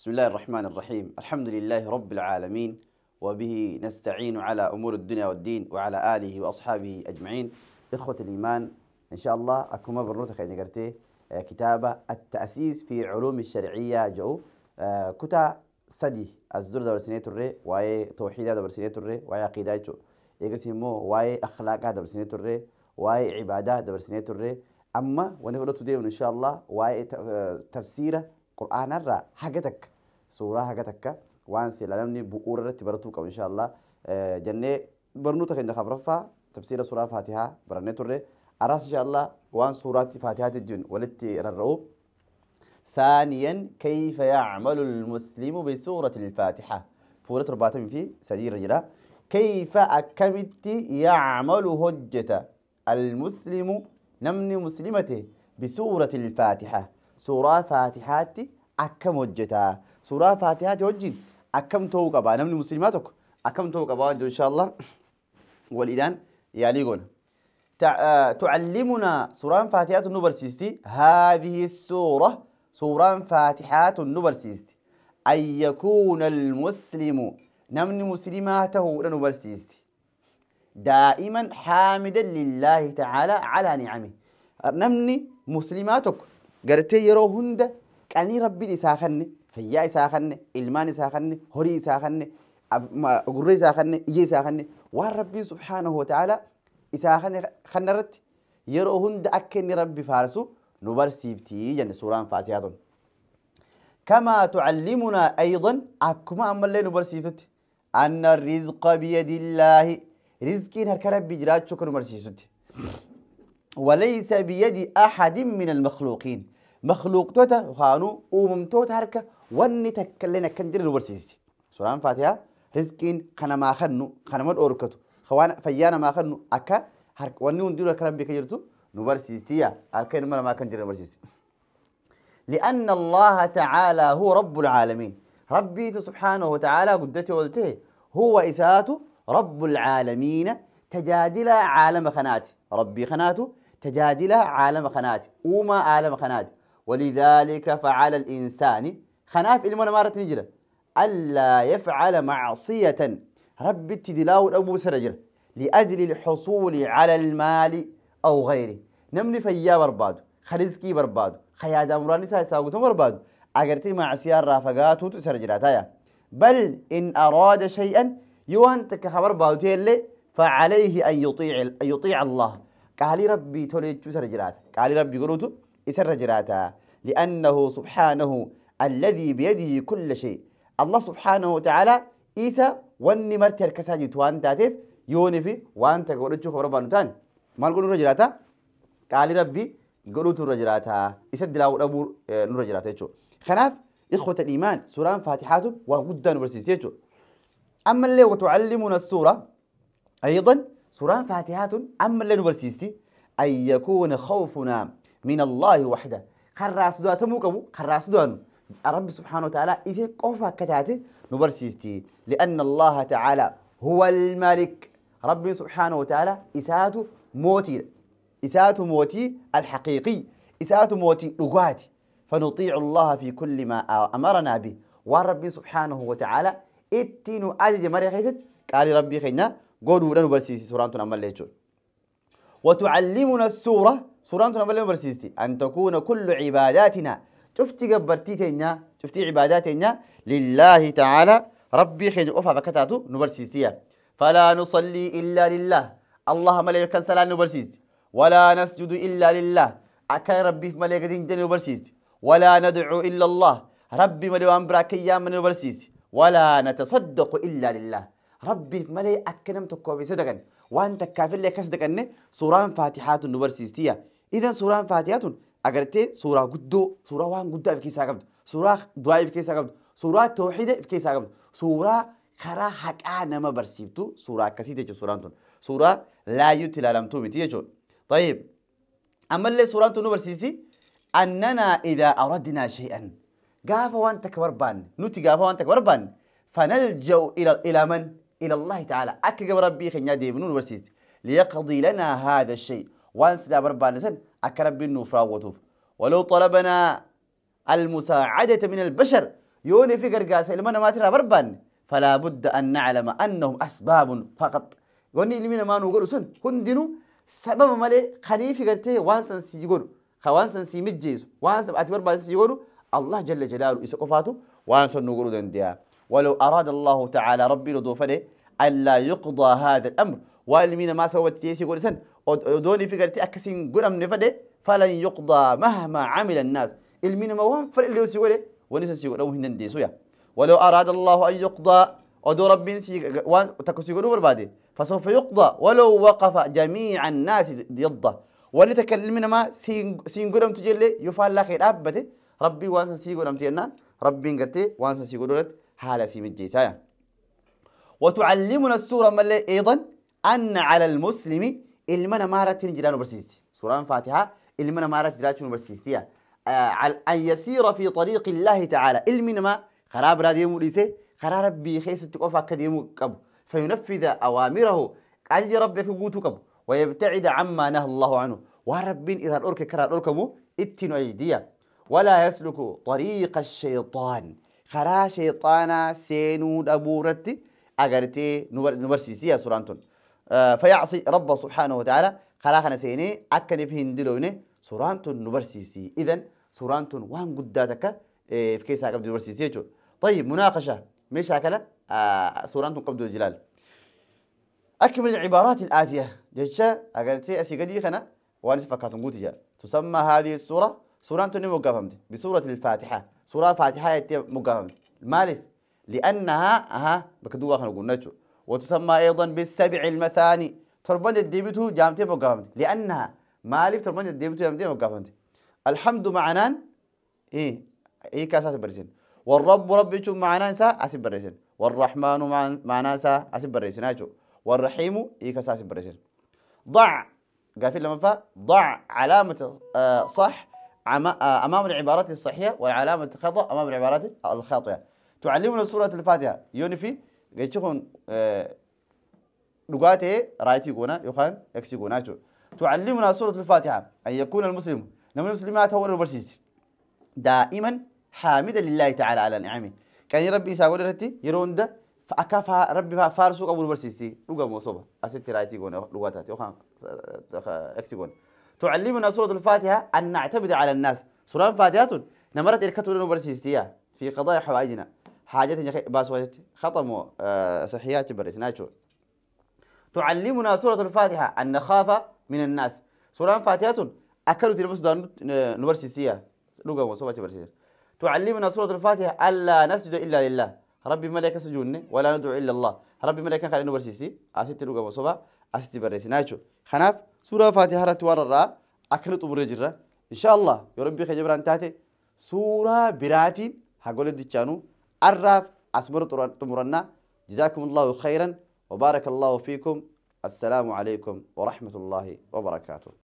بسم الله الرحمن الرحيم. الحمد لله رب العالمين، وبه نستعين على أمور الدنيا والدين، وعلى آله وأصحابه أجمعين. إخوة الإيمان، إن شاء الله أكما برنوتك إن قرتي كتابة التأسيس في علوم الشرعية جو كتا سدي الزر دبر سنة الري واي توحيد دبر سنة الري واي عقيدة جو يقسمو واي أخلاق دبر سنة الري واي عبادة دبر سنة الري. أما ونفرد تدين إن شاء الله واي تفسيره قرآن الرا حاجتك سورة حاجتك وان سلامني بقورة تبرتوك إن شاء الله جنة برنوتك إن خبرفها تفسير سورة فاتحة برنة الري أراس إن شاء الله وان سورة فاتحة الجن ولت الرؤو. ثانيا كيف يعمل المسلم بسورة الفاتحة فورة رباطم في سدير رجلا كيف أكمت يعمل هجة المسلم نمني مسلمته بسورة الفاتحة سورة فاتحات أكم هجتها سورة فاتحات هجين أكم توقبا نمني مسلماتك أكم توقبا إن شاء الله. والإذن ياليقون تعلمنا سورة فاتحات النبرسيستي هذه السورة سورة فاتحات النبرسيستي أن يكون المسلم نمني مسلماته لنبرسيستي دائما حامدا لله تعالى على نعمه نمني مسلماتك قرتي يرو هند كاني ربي إساخني فيا إساخني إلمان إساخني هري إساخني قري إساخني إيه إساخني والربي سبحانه وتعالى إساخني خنرت يرو هند أكني ربي فارسو نبرسيفتي جن سورة فاتحة. كما تعلمنا أيضا أكما أما اللي نبرسيفتي أن الرزق بيد الله رزقين هركرب بجرات شكر مرسيستي وليس بيد أحد من المخلوقين مخلوق توتا خانو توتا هركة واني تكلنا كندر نبرسيستي سورة فاتحة رزقين خنا ما خنو خنا مد أوركتو خوان فيانا ما خنو أكا هرك واني وندير هركرب بكجرتو نبرسيستيا الكين ما كندر نبرسيستي لأن الله تعالى هو رب العالمين ربي سبحانه وتعالى قدته ولته هو إساته رب العالمين تجادل عالم خنات ربي خناته تجادل عالم خنات وما عالم خنات. ولذلك فعل الإنسان خناف إلمنا مارة نجرة ألا يفعل معصية ربي تدلاو أبو سرجر لأجل الحصول على المال أو غيره نمني فيا بربادو خرزكي بربادو خيادة مراني سايساوكتو بربادو أغرتي معصية رافقاتو تسرجراتايا بل إن أراد شيئا يوانتك خبر باوتيلي فعليه أن يطيع الله قال ربي توليتو سرجرات قال ربي قلوتو يسرجراتا لأنه سبحانه الذي بيده كل شيء الله سبحانه وتعالى إيسا واني مرتر كساجي توان تاتيف يوني وانت قلوتو خبر بانوتان ما نقول رجراتا قال ربي قلوتو رجراتا يسد لاو أبو نرجراتا يتشو خناف إخوة الإيمان سورة فاتحات وقدا نبرسيستيتشو. أما اللي وتعلمنا السورة أيضا سورة فاتحات أما اللي نبرسيستي أن يكون خوفنا من الله وحده خراس دوات موكبو خراس دوانو الرب سبحانه وتعالى إذا قوفا كتاتي نبرسيستي لأن الله تعالى هو الملك ربي سبحانه وتعالى إساته موتي الحقيقي إساته موتي لغاتي فنطيع الله في كل ما أمرنا به وربي سبحانه وتعالى اتنو أجد مريا خيست قال ربي خينا قولوا لنا برسيسي سورة نعمل ليجون. وتعلمنا السورة سورة نعمل لنا برسيسي أن تكون كل عباداتنا شفتي قبرتيتنا شفتي عباداتنا لله تعالى ربي خينا أفا بكتاتو نبرسيسيا فلا نصلي إلا لله الله ملائكة سلام نبرسيسي ولا نسجد إلا لله أكاي ربي في ملائكة دين نبرسيسي ولا ندعو إلا الله ربي مليوان براكيا من نبرسيسي ولا نتصدق إلا لله ربي ملي أكنم تكوبي صدقا وأنت كافر لك صدقا سورة فاتحات النبرسيستية. إذا سورة فاتحات أقرتي سورة قدو سورة وان قدو في كيسا قبل سورة دعاء في كيسا قبل سورة توحيد في كيسا قبل سورة خرا حق أنا ما برسيبتو سورة كسيتة سورة لا يتلا لم تومي. طيب أما اللي سورة نبرسيستي أننا إذا أردنا شيئا قافا وانت كبربان نوتي قافا وانت كبربان فنلجأ إلى من؟ إلى الله تعالى أكا ربي خينا ديبنون ورسيست ليقضي لنا هذا الشيء وانس لا بربان نسن أكا ربي النفرا وطوف ولو طلبنا المساعدة من البشر يوني في قرقاس إلمنا ما ترى بربان فلا بد أن نعلم أنهم أسباب فقط يوني إلمنا ما نقول سن هندنو سبب مالي خنيفي قرتي وانسان سيقول خوانسان سيمجيز وانسان أتبر باس سيقول الله جل جلاله إسقفاته وانسان نقول دنديا ولو أراد الله تعالى ربي لضوفه ألا يقضى هذا الأمر والمين ما سوت تيسي يقول سن ودوني في قرتي أكسين قرم نفده فلن يقضى مهما عمل الناس المين ما وان فاللي يسيقوله ونسى سيقول أو هندن دي سويا ولو أراد الله أن يقضى ودو رب وان تكسيقوله بربادي فسوف يقضى ولو وقف جميع الناس ضده ولتكلمنا ما سين قرم تجلي يفعل لا خير أبته ربي وانسى سيقول أمتينا ربي قرتي وانسى سيقوله حالة سيمجي سايا وتعلمنا السورة ملي أيضا أن على المسلم المنا مارت جيران برسيستي سورة الفاتحة المنا مارت جيران برسيستيا أن يسير في طريق الله تعالى المنا ما خراب راديو ليسه خراب ربي خيس تقف كديمو كبو فينفذ أوامره أجي ربك قوتو كبو ويبتعد عما نهى الله عنه ورب إذا الأرك كرا الأركمو اتنو أيديا ولا يسلك طريق الشيطان خرا شيطانا سينو دبورتي أجرتي نبرسيستيا سورانتون فيعصي رب سبحانه وتعالى خلاقنا سيني أكن في هندلونه سورانتون نبرسيستي إذن سورانتون وان قداتك في كيس قبل نبرسيستي طيب مناقشة مش هكذا سورانتون قبل الجلال أكمل العبارات الآتية جشة أجرتي أسيقدي خنا وانس فكاتم قوتي تسمى هذه السورة سورانتون مقافمت بسورة الفاتحة سورة فاتحة مقافمت مالف لأنها بكدوها خنا قلنا وتسمى أيضا بالسبع المثاني تربان الديبتو جامتي مقافمت لأنها مالف تربان الديبتو جامتي مقافمت الحمد معنان إيه كاساس برسين والرب ربي معنان سا أسب برسين والرحمن معنان سا أسب برسين والرحيم إيه كاساس برسين ضع قافل لما فا ضع علامة صح أمام العبارات الصحيحة والعلامة خطأ أمام العبارات الخاطئة تعلمنا سورة الفاتحة يونفي قيتشون لغاته رايتي قونا يخان يكسي قونا تعلمنا سورة الفاتحة أن يكون المسلم نمن المسلمات هو البرسيس دائما حامدا لله تعالى على نعمه كان ربي يساوي رتي يرون ده فأكافها ربي فارسو أبو البرسيسي لغة مصوبة أستي رايتي قونا لغاتها يخان يكسي قونا تعلمنا سورة الفاتحة أن نعتمد على الناس سورة الفاتحة نمرت إركتوا لنا برسيستيا في قضايا حوائجنا حاجات باسوات خطموا صحيات برسناچو تعلمنا سورة الفاتحة أن نخاف من الناس سورة الفاتحة أكلوا تلبس دان نورسيستيا لغة مصوبة برسيس تعلمنا سورة الفاتحة ألا نسجد إلا لله ربي ملائكة سجوني ولا ندعو إلا الله ربي ملائكة خلينا نورسيستي أسيت لغة مصوبة أسيت برسناچو خناف سورة الفاتحة رتوار الرا أكلوا تبرجرة إن شاء الله يا ربي خجبران تاتي سورة براتين هقول الدجانو الراب أسمر تمرنا جزاكم الله خيرا وبارك الله فيكم السلام عليكم ورحمة الله وبركاته